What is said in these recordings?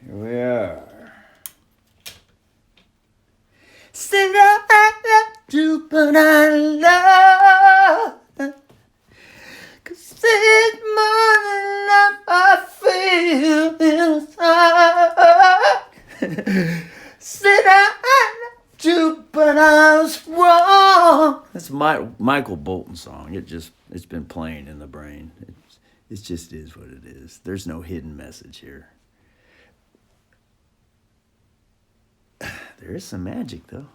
Here we are. Said I love you, but I love. 'Cause it's more than love I feel inside. Said I loved you, but I was wrong. That's Michael Bolton song. It's been playing in the brain. It just is what it is. There's no hidden message here. There is some magic, though.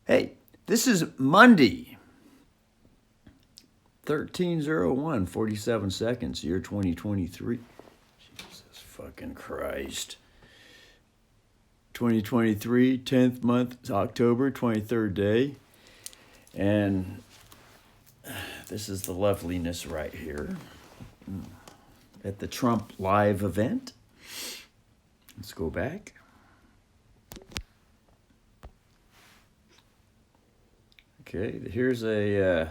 Hey, this is Monday, 13/01, 47 seconds, year 2023. Jesus fucking Christ. 2023, 10th month, October, 23rd day. And this is the loveliness right here at the Trump live event. Let's go back. Okay, here's a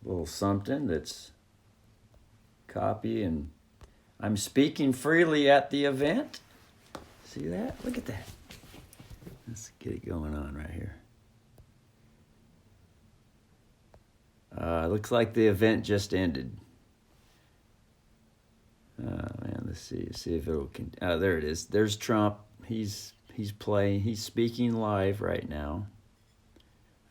little something that's copy, and I'm speaking freely at the event. See that? Look at that. Let's get it going on right here. Looks like the event just ended. Man, let's see if it'll. There it is. There's Trump. He's playing. He's speaking live right now.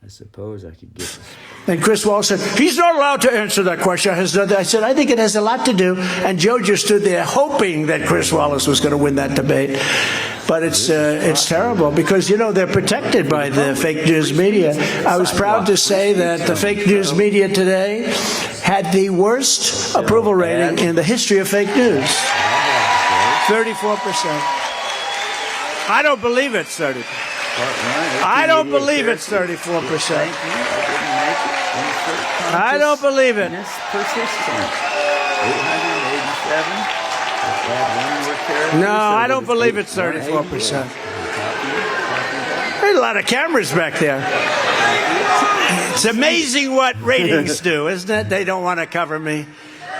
I suppose I could get this. And Chris Wallace said, he's not allowed to answer that question. I said, I think it has a lot to do. And Joe just stood there hoping that Chris Wallace was going to win that debate. But it's terrible because, you know, they're protected by the fake news media. I was proud to say that the fake news media today had the worst approval rating in the history of fake news. 34%. I don't believe it's 30. I don't believe it's 34%. I don't believe it. No, I don't believe it's 34%. There's a lot of cameras back there. It's amazing what ratings do, isn't it? They don't want to cover me.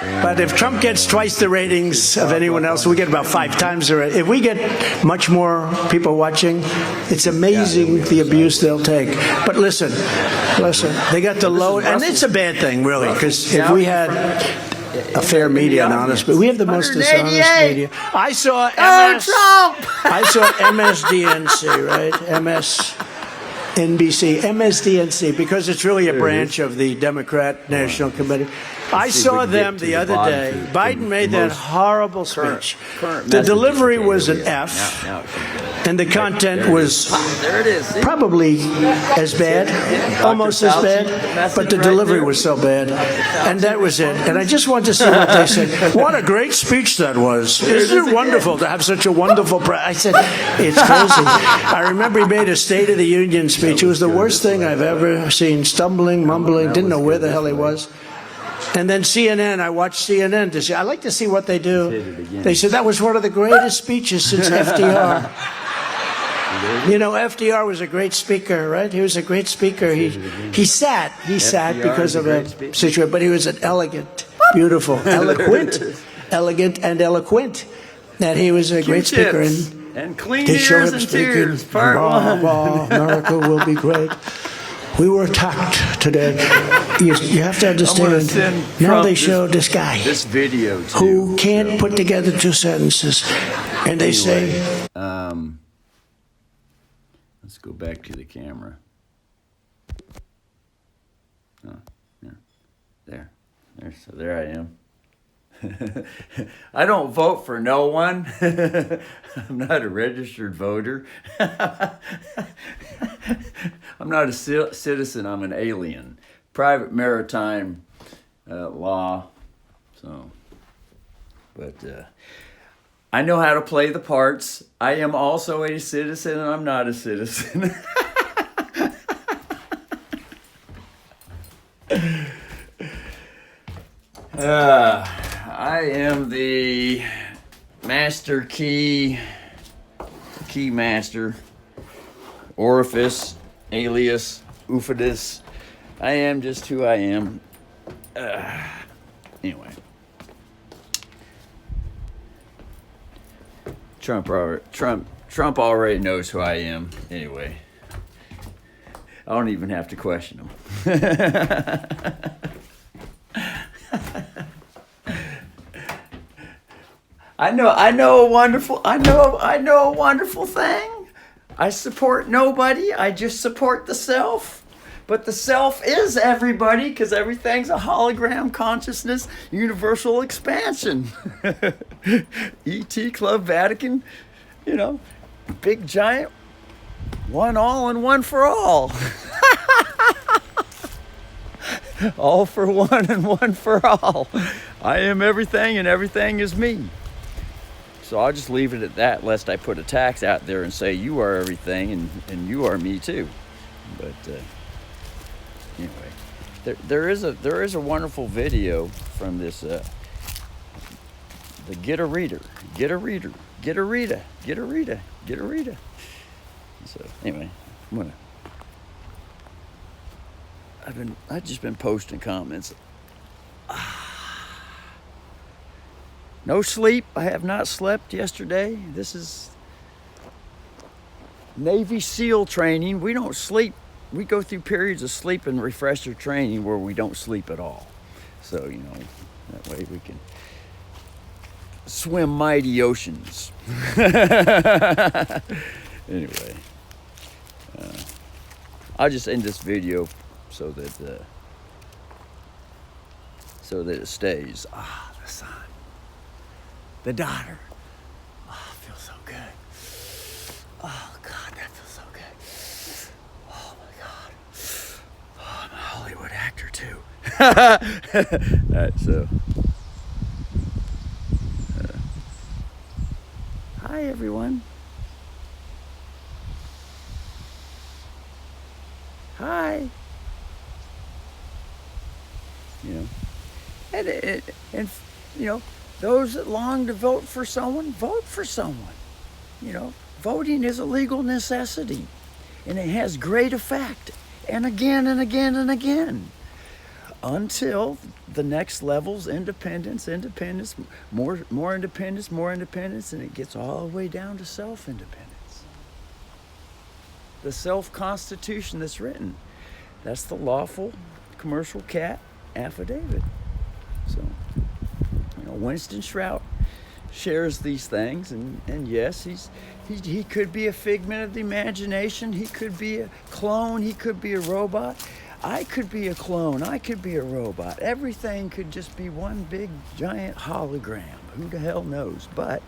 But if Trump gets twice the ratings of anyone else, we get about 5 times the rate. If we get much more people watching, it's amazing the abuse they'll take. But listen, they got the low, and it's a bad thing, really, because if we had a fair media and honest, but we have the most dishonest media. I saw MSDNC, right? MSDNC, because it's really a branch of the Democrat National Committee. I saw them the other day. Biden made that horrible speech. The delivery was an F, and the content was probably as bad, almost as bad, but the delivery was so bad. And that was it. And I just wanted to see what they said. What a great speech that was. Isn't it wonderful to have such a wonderful I said, it's crazy. I remember he made a State of the Union speech. It was the worst thing I've ever seen. Stumbling, mumbling, didn't know where the hell he was. And then CNN, I watched CNN to see. I like to see what they do. They said that was one of the greatest speeches since FDR. You know, FDR was a great speaker, right? He was a great speaker. He sat because of a situation, but he was an elegant, beautiful, elegant and eloquent. And he was a great speaker. And clean ears and tears, part one. America will be great. We were attacked today. You have to understand. Now they showed this guy video too, who can't put together 2 sentences, and they say, let's go back to the camera. Oh, yeah. So there I am. I don't vote for no one. I'm not a registered voter. I'm not a citizen. I'm an alien. Private maritime law. So, but I know how to play the parts. I am also a citizen, and I'm not a citizen. I am the master key master, orifice, alias, oofidus. I am just who I am. Anyway. Trump already knows who I am anyway. I don't even have to question him. I know a wonderful thing. I support nobody. I just support the self. But the self is everybody, because everything's a hologram consciousness, universal expansion. E.T. Club Vatican, big giant, one all and one for all. All for one and one for all. I am everything and everything is me. So I'll just leave it at that, lest I put a tax out there and say you are everything and you are me too. But anyway, there is a wonderful video from this the Get a Reader. So anyway, I've just been posting comments. No sleep. I have not slept yesterday. This is Navy SEAL training. We don't sleep. We go through periods of sleep and refresher training where we don't sleep at all. So, that way we can swim mighty oceans. Anyway, I'll just end this video so that it stays. The sun. The daughter. Oh, it feels so good. Oh, God, that feels so good. Oh, my God. Oh, I'm a Hollywood actor, too. All right, so. Hi, everyone. Hi. And those that long to vote for someone, vote for someone. Voting is a legal necessity, and it has great effect, and again and again and again, until the next level's independence, more independence, and it gets all the way down to self-independence. The self-constitution that's written, that's the lawful commercial cat affidavit. So, Winston Shrout shares these things, and yes, he could be a figment of the imagination. He could be a clone. He could be a robot. I could be a clone. I could be a robot. Everything could just be one big giant hologram. Who the hell knows? But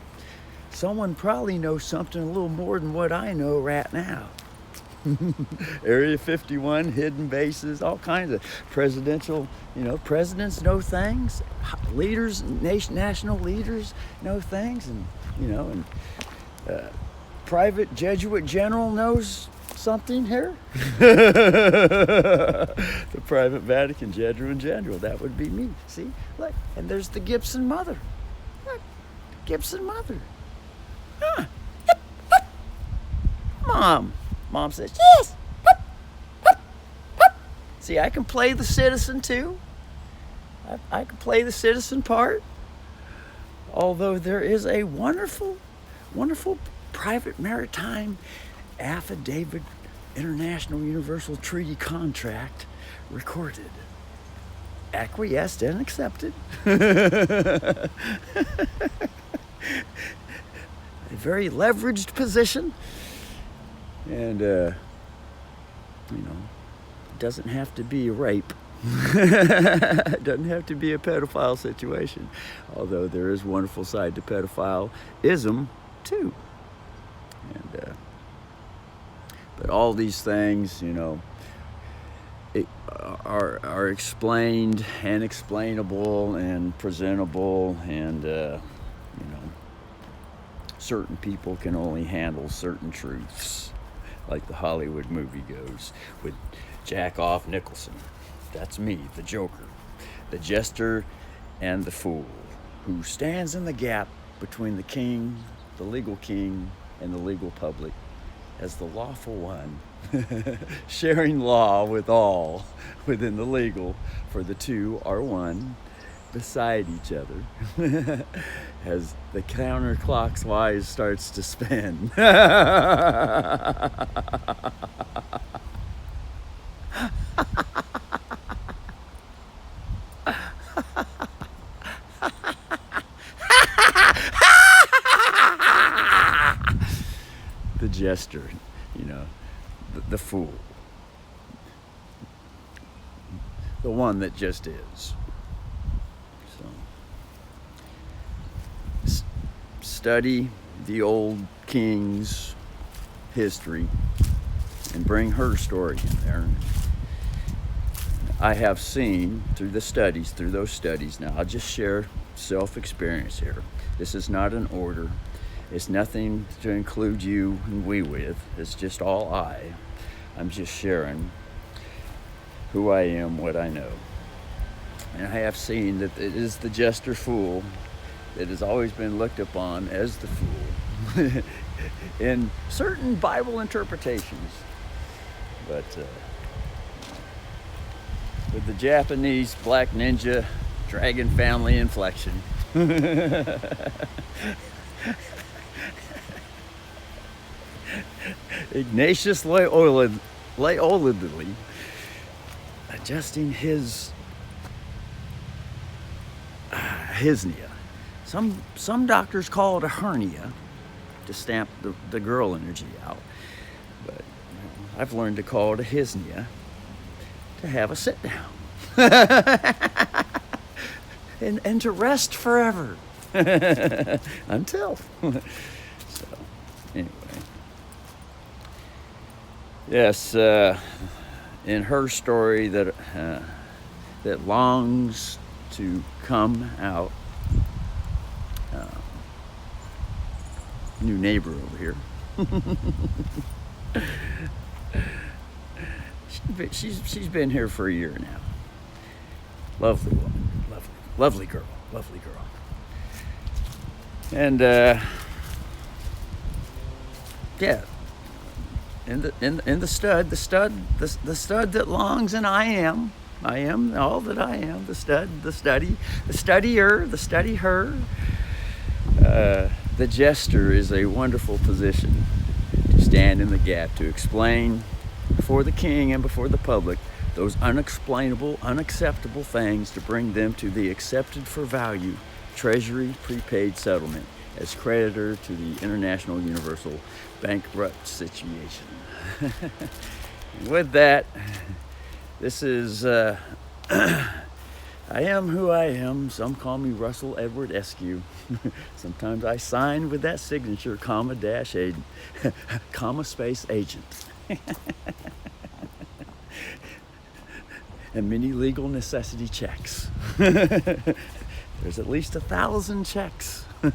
someone probably knows something a little more than what I know right now. Area 51, hidden bases, all kinds of presidential, presidents know things, leaders, national leaders know things, and private Jesuit general knows something here. The private Vatican Jesuit general, that would be me. See, look, and there's the Gibson mother. Look, Gibson mother. Huh. Mom says, yes. See, I can play the citizen too. I can play the citizen part. Although there is a wonderful private maritime affidavit, international universal treaty contract recorded, acquiesced and accepted. A very leveraged position. And, it doesn't have to be a rape. It doesn't have to be a pedophile situation. Although there is a wonderful side to pedophileism, too. And, but all these things, are explained and explainable and presentable, and, certain people can only handle certain truths. Like the Hollywood movie goes with Jack Off Nicholson. That's me, the Joker, the jester and the fool, who stands in the gap between the king, the legal king, and the legal public as the lawful one, sharing law with all within the legal, for the two are one beside each other. as the counterclockwise starts to spin. The jester, you know, the fool. The one that just is. So, study the old king's history and bring her story in there. I have seen through those studies, now I'll just share self-experience here. This is not an order. It's nothing to include you and we with. It's just all I'm just sharing who I am, what I know. And I have seen that it is the jester fool that has always been looked upon as the fool in certain Bible interpretations. But with the Japanese black ninja dragon family inflection, Ignatius Loyola adjusting his hernia. Some doctors call it a hernia to stamp the girl energy out, but I've learned to call it a hisnia to have a sit down and to rest forever until. So anyway. Yes, in her story that longs to come out, new neighbor over here. She's been here for a year now. Lovely woman, lovely girl. And yeah. In the stud that longs, and I am all that I am. The stud, the studier, the study her. The jester is a wonderful position to stand in the gap, to explain before the king and before the public those unexplainable, unacceptable things, to bring them to the accepted for value Treasury prepaid settlement as creditor to the International Universal Bankrupt situation. With that, this is I am who I am. Some call me Russell Edward Eskew. Sometimes I sign with that signature, comma dash agent, comma space agent. And many legal necessity checks. There's at least 1,000 checks. A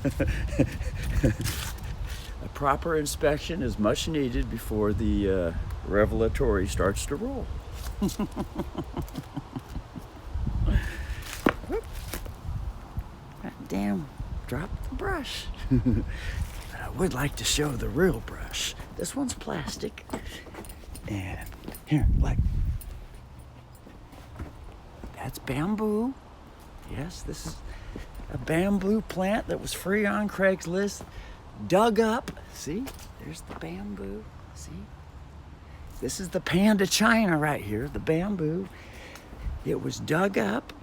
proper inspection is much needed before the revelatory starts to roll. God damn, drop the brush. But I would like to show the real brush. This one's plastic. And here, like, that's bamboo. Yes, this is a bamboo plant that was free on Craigslist, dug up. See, there's the bamboo. See, this is the panda china right here, the bamboo. It was dug up.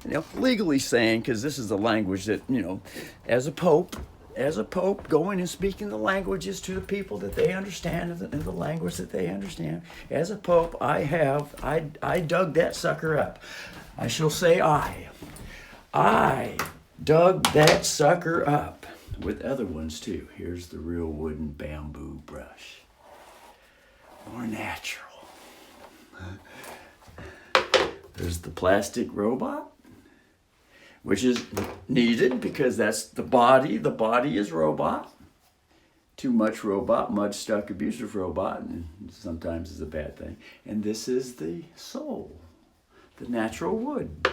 You know, legally saying, because this is the language that, you know, as a pope going and speaking the languages to the people that they understand, in the language that they understand. As a pope, I dug that sucker up. I shall say I dug that sucker up with other ones too. Here's the real wooden bamboo brush. More natural. There's the plastic robot, which is needed because that's the body. The body is robot. Too much robot, mud stuck, abusive robot, and sometimes is a bad thing. And this is the soul, the natural wood.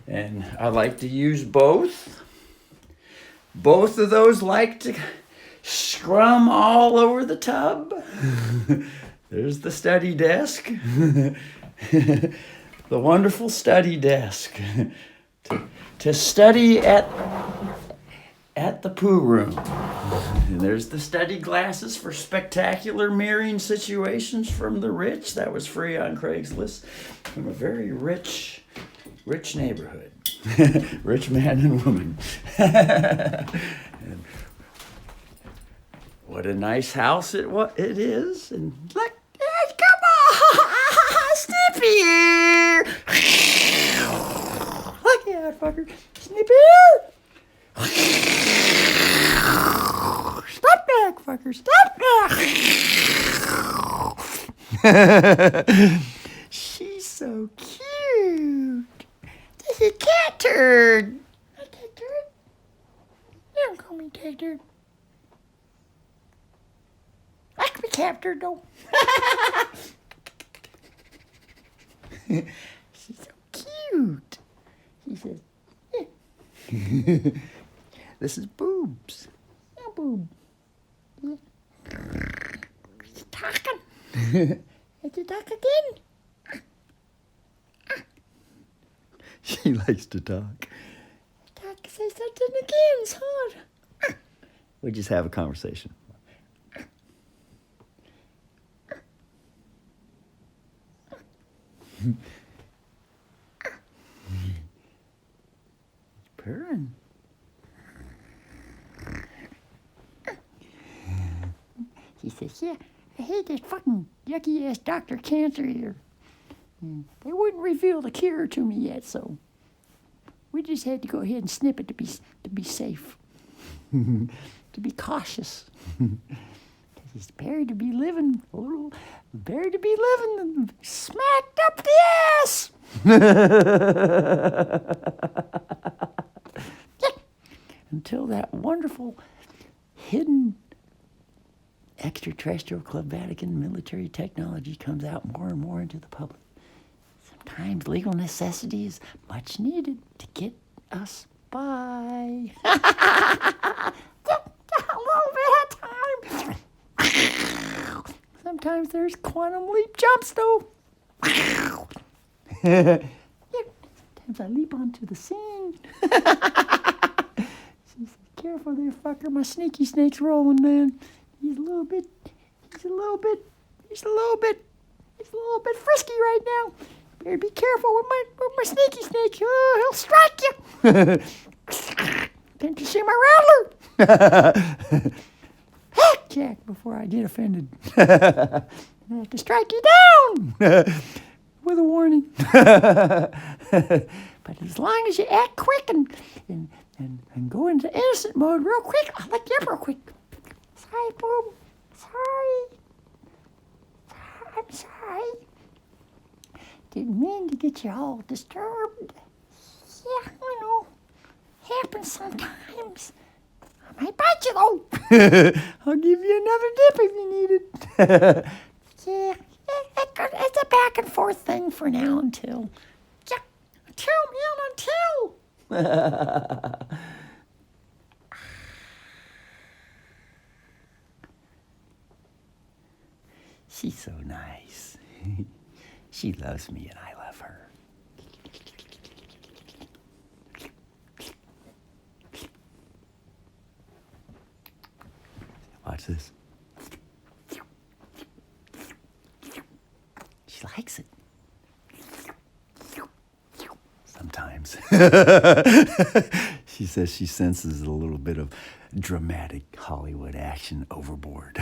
And I like to use both. Both of those like to scrum all over the tub. There's the study desk. The wonderful study desk. to study at the poo room. And there's the study glasses for spectacular mirroring situations from the rich. That was free on Craigslist from a very rich neighborhood. Rich man and woman. And what a nice house it is. And look, come on, Snippy! Look at that fucker. Snippy! Stop back, fucker. Stop back. She's so cute. This is cat turd. A cat turd? You don't call me cat turd. I can be cat turd, though. She's so cute. She says, yeah. This is boobs. Yeah, boob. Yeah. It's talking. It's a talk again. She likes to talk. Talk, say something again, it's hard. We just have a conversation. Purring. He says, yeah, I hate this fucking yucky ass Dr. Cancer here. They wouldn't reveal the cure to me yet, so we just had to go ahead and snip it to be safe. To be cautious. Because it's better to be living and smacked up the ass. Until that wonderful hidden extraterrestrial Club Vatican military technology comes out more and more into the public. Sometimes legal necessity is much needed to get us by. A little bit of time. Sometimes there's quantum leap jumps, though. Sometimes I leap onto the scene. She says, careful there, fucker. My sneaky snake's rolling, man. He's a little bit frisky right now. Better be careful with my sneaky snake. Oh, he'll strike you. Can't you see my rattler? Heck, Jack, before I get offended. I have to strike you down with a warning. But as long as you act quick and go into innocent mode real quick, I'll let you up real quick. Sorry, boob. Sorry. I'm sorry. Didn't mean to get you all disturbed. Yeah, I know. Happens sometimes. I might bite you, though. I'll give you another dip if you need it. Yeah, it's a back and forth thing for now until. Yeah, until. She's so nice. She loves me and I love her. Watch this. She likes it. Sometimes. She says she senses a little bit of dramatic Hollywood action overboard.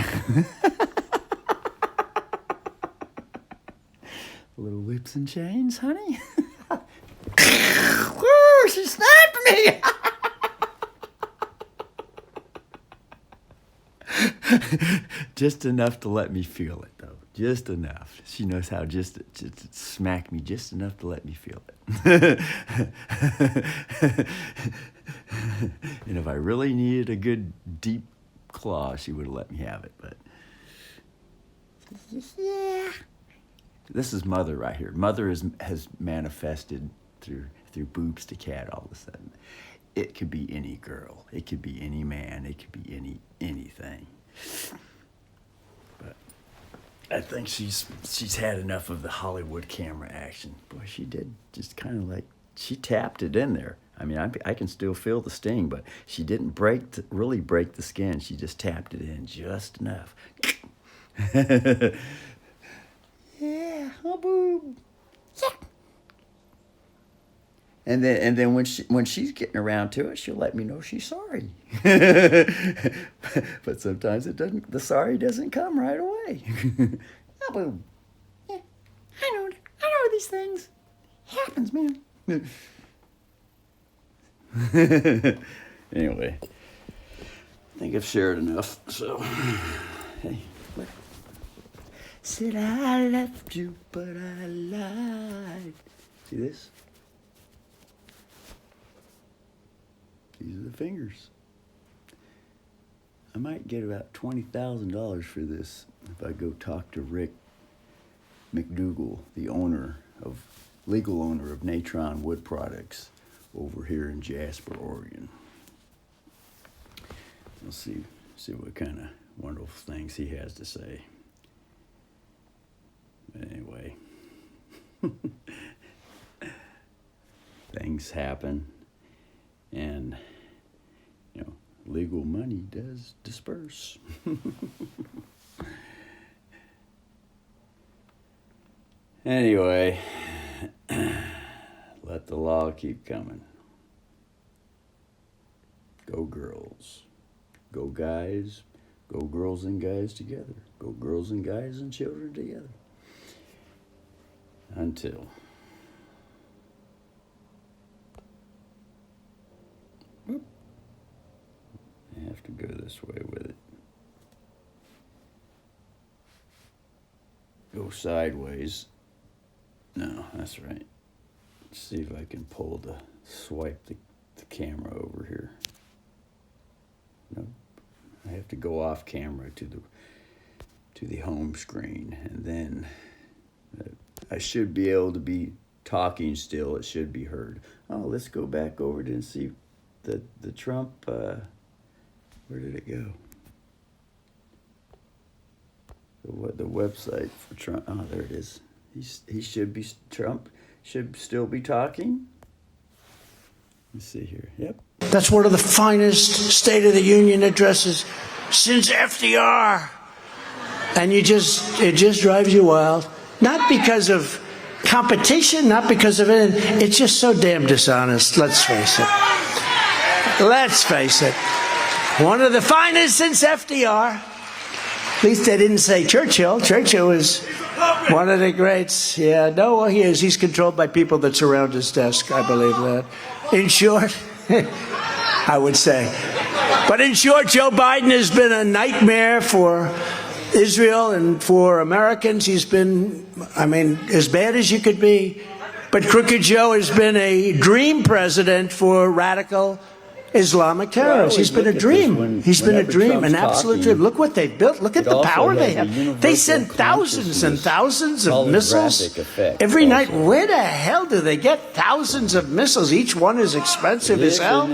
Little whips and chains, honey. Woo, she snapped me. Just enough to let me feel it, though. Just enough. She knows how just smack me just enough to let me feel it. And if I really needed a good deep claw, she would have let me have it. But yeah. This is Mother right here. Mother has manifested through boobs to cat all of a sudden. It could be any girl. It could be any man. It could be anything. But I think she's had enough of the Hollywood camera action. Boy, she did just kind of like she tapped it in there. I mean, I can still feel the sting, but she didn't really break the skin. She just tapped it in just enough. Yeah, oh boo. Yeah. And then when she's getting around to it, she'll let me know she's sorry. But sometimes the sorry doesn't come right away. Oh boo. Yeah, I know these things. It happens, man. Anyway, I think I've shared enough. So, hey, what? Said I left you, but I lied. See this? These are the fingers. I might get about $20,000 for this if I go talk to Rick McDougal, the legal owner of Natron Wood Products over here in Jasper, Oregon. We'll see what kind of wonderful things he has to say. But anyway, things happen, and legal money does disperse. Anyway, let the law keep coming. Go girls. Go guys. Go girls and guys together. Go girls and guys and children together. Until. Whoop. I have to go this way with it. Go sideways. No, that's right. Let's see if I can swipe the camera over here. Nope. I have to go off camera to the home screen, and then I should be able to be talking still. It should be heard. Oh, let's go back over to and see the Trump. Where did it go? The website for Trump. Oh, there it is. Trump should still be talking. Let's see here. Yep. That's one of the finest State of the Union addresses since FDR. And it just drives you wild. Not because of competition, not because of it. It's just so damn dishonest. Let's face it. Let's face it. One of the finest since FDR. At least they didn't say Churchill. Churchill was one of the greats. Yeah, no, he is. He's controlled by people that surround his desk. I believe that. In short, I would say. But in short, Joe Biden has been a nightmare for Israel and for Americans. He's been, as bad as you could be. But Crooked Joe has been a dream president for radical Islamic terrorists. He's been a dream. He's been a dream, an absolute dream. Look what they've built. Look at the power they have. They send thousands and thousands of missiles every night. Where the hell do they get thousands of missiles? Each one is expensive as hell.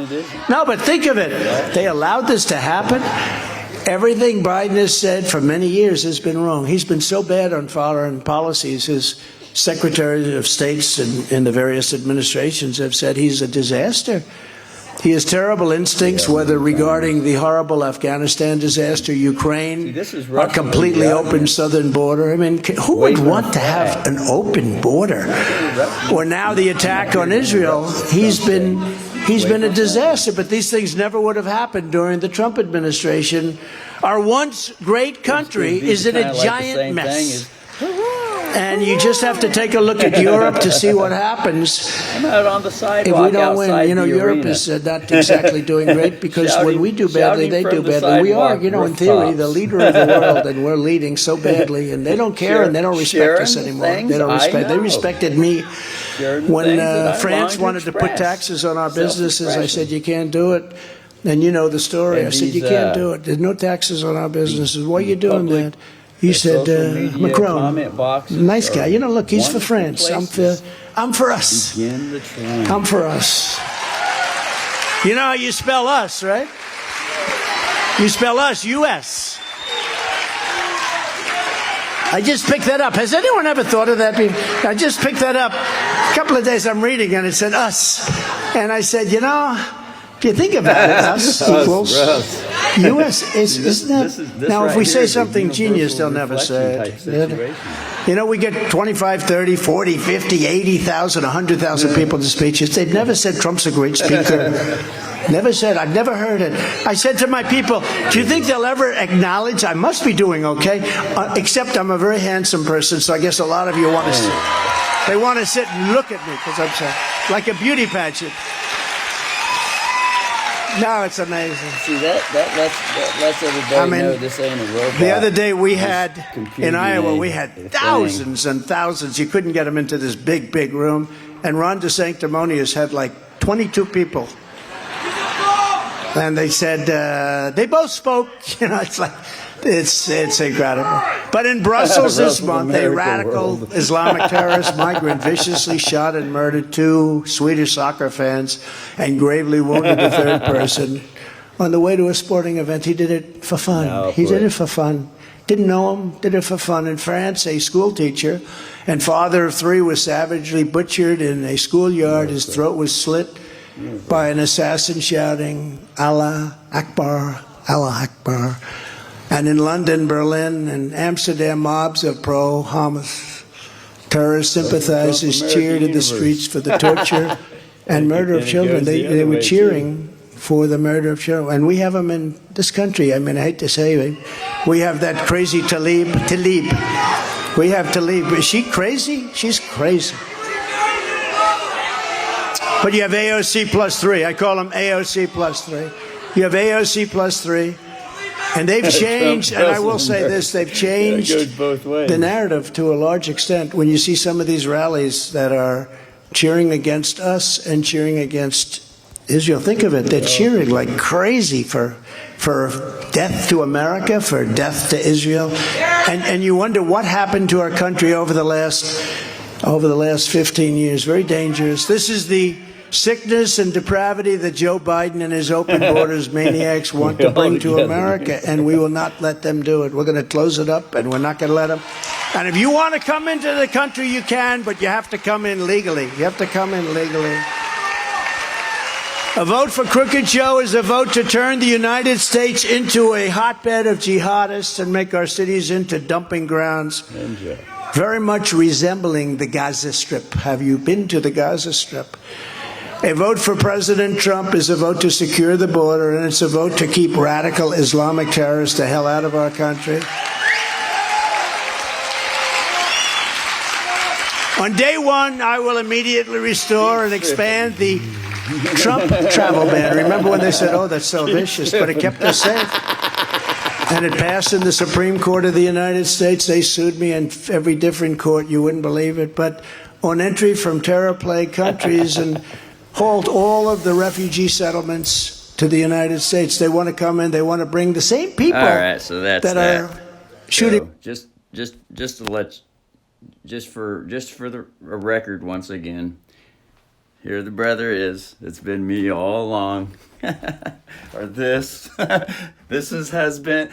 No, but think of it. They allowed this to happen. Everything Biden has said for many years has been wrong. He's been so bad on foreign policies. His secretaries of states in the various administrations have said he's a disaster. He has terrible instincts, whether regarding the horrible Afghanistan disaster, Ukraine, a completely open southern border. Who would want to have an open border? Or now the attack on Israel. He's been a disaster, but these things never would have happened during the Trump administration. Our once great country is in a giant mess. And you just have to take a look at Europe to see what happens. I'm out on the sidewalk. If we don't win, Europe is not exactly doing great because when we do badly, they do badly. We are, in theory, the leader of the world, and we're leading so badly, and they don't care and they don't respect us anymore. They don't respect. They respected me when France wanted to put taxes on our businesses. I said, you can't do it. And you know the story. I said, you can't do it. There's no taxes on our businesses. Why are you doing that? He said, Macron, nice guy. Look, he's for France. I'm for us. I'm for us. You know how you spell us, right? You spell us, U.S. I just picked that up. Has anyone ever thought of that? I just picked that up. A couple of days I'm reading and it said us. And I said, you know, if you think about it, us equals U.S. Isn't that? Now, if we say something genius, they'll never say it. You know, we get 25, 30, 40, 50, 80,000, 100,000 people to speeches. They've never said Trump's a great speaker. Never said. I've never heard it. I said to my people, do you think they'll ever acknowledge I must be doing okay? Except I'm a very handsome person, so I guess a lot of you want to sit. They want to sit and look at me because I'm so, like a beauty pageant. No, it's amazing. See, that lets everybody know this ain't a robot. The other day we had, in Iowa, we had thousands and thousands. You couldn't get them into this big, big room. And Ron DeSanctimonious had like 22 people. And they said, they both spoke. You know, it's like, it's incredible. But in Brussels this month, a radical Islamic terrorist migrant viciously shot and murdered 2 Swedish soccer fans and gravely wounded a third person on the way to a sporting event. He did it for fun. He did it for fun. Didn't know him, did it for fun. In France, a school teacher and father of 3 was savagely butchered in a schoolyard. His throat was slit by an assassin shouting, Allah Akbar, Allah Akbar. And in London, Berlin, and Amsterdam, mobs of pro-Hamas terrorist sympathizers cheered in the streets for the torture and murder of children. They were cheering for the murder of children. And we have them in this country. I mean, I hate to say it. We have that crazy Talib. We have Talib. Is she crazy? She's crazy. But you have AOC plus 3. I call them AOC plus 3. You have AOC plus 3. And they've changed, and I will say this, they've changed the narrative to a large extent. When you see some of these rallies that are cheering against us and cheering against Israel, think of it, they're cheering like crazy for death to America, for death to Israel. And you wonder what happened to our country over the last 15 years. Very dangerous. This is the sickness and depravity that Joe Biden and his open borders maniacs want to bring to America, and we will not let them do it. We're going to close it up, and we're not going to let them. And if you want to come into the country, you can, but you have to come in legally. You have to come in legally. A vote for Crooked Joe is a vote to turn the United States into a hotbed of jihadists and make our cities into dumping grounds, very much resembling the Gaza Strip. Have you been to the Gaza Strip? A vote for President Trump is a vote to secure the border, and it's a vote to keep radical Islamic terrorists the hell out of our country. On day 1, I will immediately restore and expand the Trump travel ban. Remember when they said, oh, that's so vicious, but it kept us safe. And it passed in the Supreme Court of the United States. They sued me in every different court. You wouldn't believe it. But on entry from terror-plagued countries and halt all of the refugee settlements to the United States. They want to come in. They want to bring the same people. All right, so that's that are shooting. So just to let, just for the record once again, here the brother is. It's been me all along, or this has been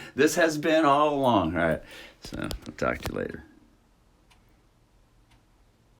all along. All right, so I'll talk to you later.